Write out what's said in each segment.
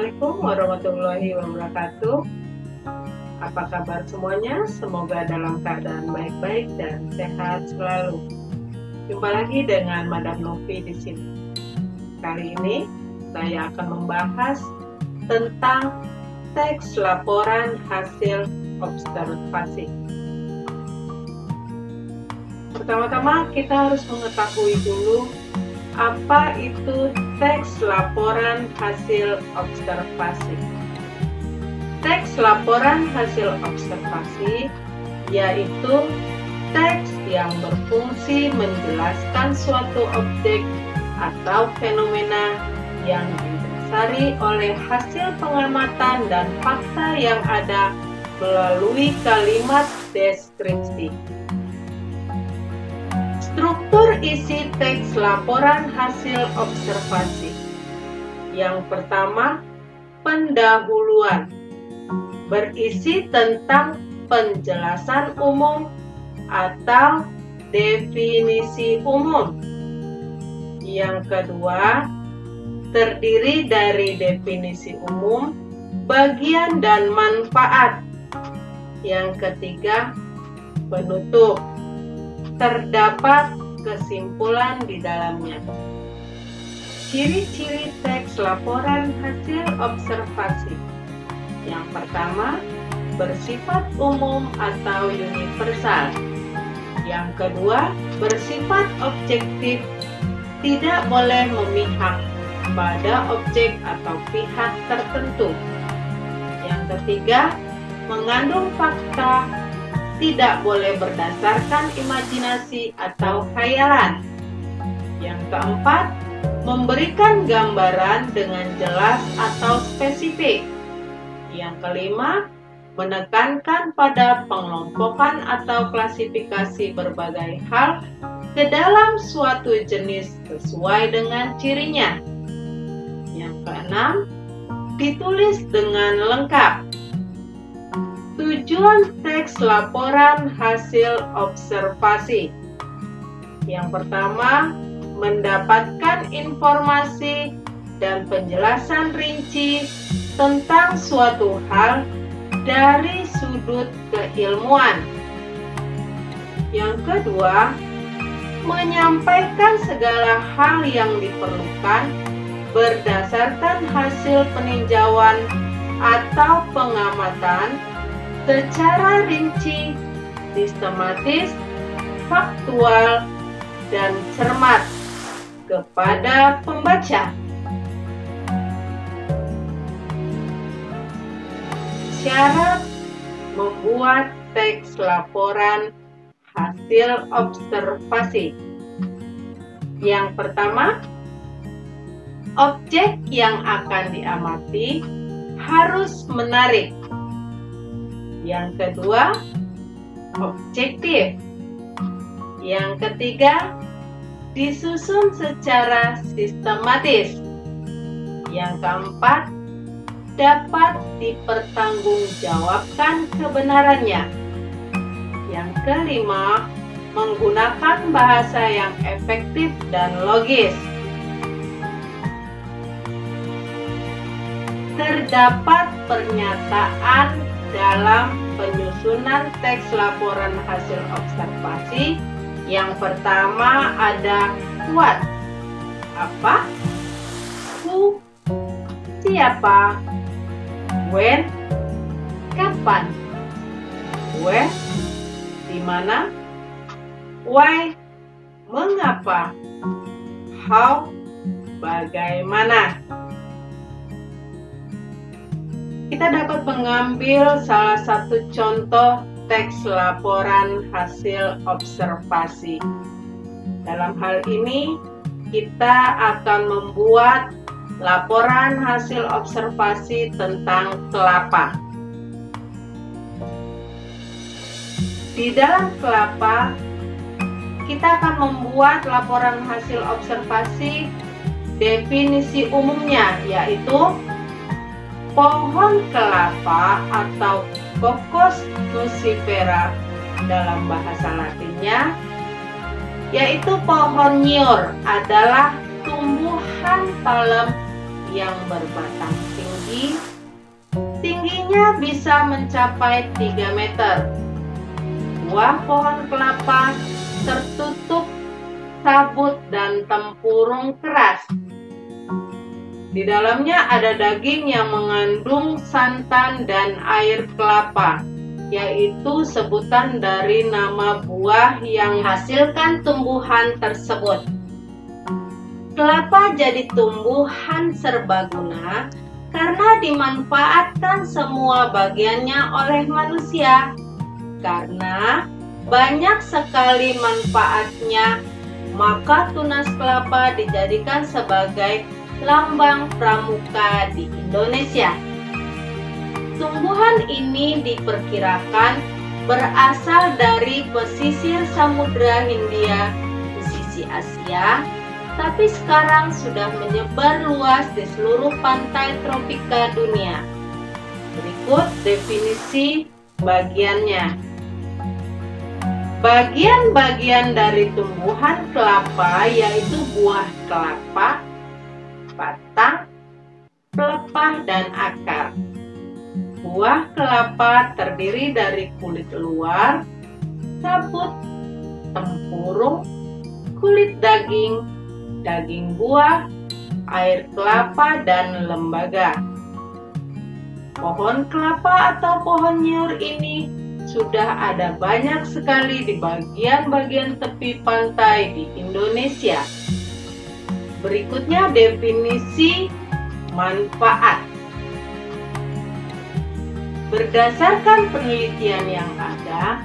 Assalamualaikum warahmatullahi wabarakatuh. Apa kabar semuanya? Semoga dalam keadaan baik-baik dan sehat selalu. Jumpa lagi dengan Madam Novi di sini. Kali ini saya akan membahas tentang teks laporan hasil observasi. Pertama-tama kita harus mengetahui dulu apa itu teks laporan hasil observasi. Teks laporan hasil observasi yaitu teks yang berfungsi menjelaskan suatu objek atau fenomena yang didasari oleh hasil pengamatan dan fakta yang ada melalui kalimat deskripsi. Struktur isi teks laporan hasil observasi. Yang pertama, pendahuluan. Berisi tentang penjelasan umum atau definisi umum. Yang kedua, terdiri dari definisi umum, bagian dan manfaat. Yang ketiga, penutup. Terdapat kesimpulan di dalamnya. Ciri-ciri teks laporan hasil observasi. Yang pertama, bersifat umum atau universal. Yang kedua, bersifat objektif, tidak boleh memihak pada objek atau pihak tertentu. Yang ketiga, mengandung fakta, tidak boleh berdasarkan imajinasi atau khayalan. Yang keempat, memberikan gambaran dengan jelas atau spesifik. Yang kelima, menekankan pada pengelompokan atau klasifikasi berbagai hal ke dalam suatu jenis sesuai dengan cirinya. Yang keenam, ditulis dengan lengkap. Tujuan teks laporan hasil observasi. Yang pertama, mendapatkan informasi dan penjelasan rinci tentang suatu hal dari sudut keilmuan. Yang kedua, menyampaikan segala hal yang diperlukan berdasarkan hasil peninjauan atau pengamatan secara rinci, sistematis, faktual, dan cermat kepada pembaca. Syarat membuat teks laporan hasil observasi. Yang pertama, objek yang akan diamati harus menarik. Yang kedua, objektif. Yang ketiga, disusun secara sistematis. Yang keempat, dapat dipertanggungjawabkan kebenarannya. Yang kelima, menggunakan bahasa yang efektif dan logis. Terdapat pernyataan dalam penyusunan teks laporan hasil observasi. Yang pertama ada what. Apa? Who. Siapa? When. Kapan? Where. Di mana? Why. Mengapa? How. Bagaimana? Kita dapat mengambil salah satu contoh teks laporan hasil observasi. Dalam hal ini, kita akan membuat laporan hasil observasi tentang kelapa. Di dalam kelapa, kita akan membuat laporan hasil observasi definisi umumnya, yaitu pohon kelapa atau Cocos nucifera dalam bahasa Latinnya, yaitu pohon nyiur adalah tumbuhan palem yang berbatang tinggi. Tingginya bisa mencapai 3 meter. Buah pohon kelapa tertutup sabut dan tempurung keras. Di dalamnya ada daging yang mengandung santan dan air kelapa, yaitu sebutan dari nama buah yang menghasilkan tumbuhan tersebut. Kelapa jadi tumbuhan serbaguna karena dimanfaatkan semua bagiannya oleh manusia. Karena banyak sekali manfaatnya, maka tunas kelapa dijadikan sebagai lambang pramuka di Indonesia. Tumbuhan ini diperkirakan berasal dari pesisir Samudra Hindia di sisi Asia, tapi sekarang sudah menyebar luas di seluruh pantai tropika dunia. Berikut definisi bagiannya. Bagian-bagian dari tumbuhan kelapa yaitu buah kelapa, batang, pelepah, dan akar. Buah kelapa terdiri dari kulit luar, sabut, tempurung, kulit daging, daging buah, air kelapa, dan lembaga. Pohon kelapa atau pohon nyur ini sudah ada banyak sekali di bagian-bagian tepi pantai di Indonesia. Berikutnya definisi manfaat. Berdasarkan penelitian yang ada,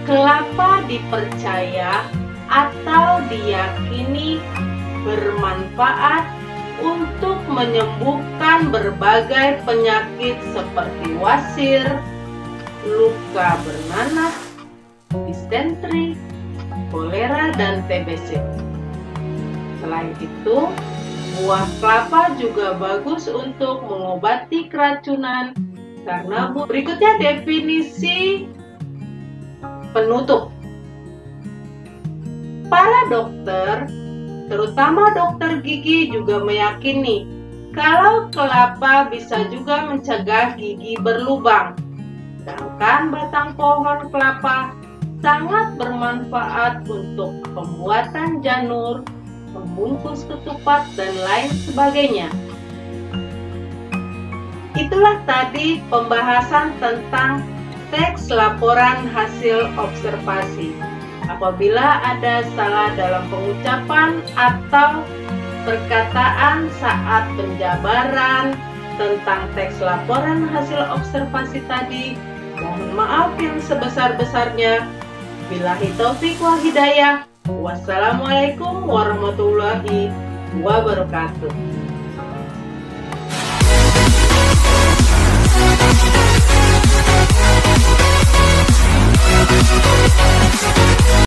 kelapa dipercaya atau diyakini bermanfaat untuk menyembuhkan berbagai penyakit seperti wasir, luka bernanah, disentri, kolera, dan TBC. Selain itu, buah kelapa juga bagus untuk mengobati keracunan karena berikutnya definisi penutup. Para dokter, terutama dokter gigi, juga meyakini kalau kelapa bisa juga mencegah gigi berlubang. Sedangkan batang pohon kelapa sangat bermanfaat untuk pembuatan janur, membungkus ketupat, dan lain sebagainya. Itulah tadi pembahasan tentang teks laporan hasil observasi. Apabila ada salah dalam pengucapan atau perkataan saat penjabaran tentang teks laporan hasil observasi tadi, mohon maaf yang sebesar-besarnya. Billahi taufik wal hidayah. Wassalamualaikum warahmatullahi wabarakatuh.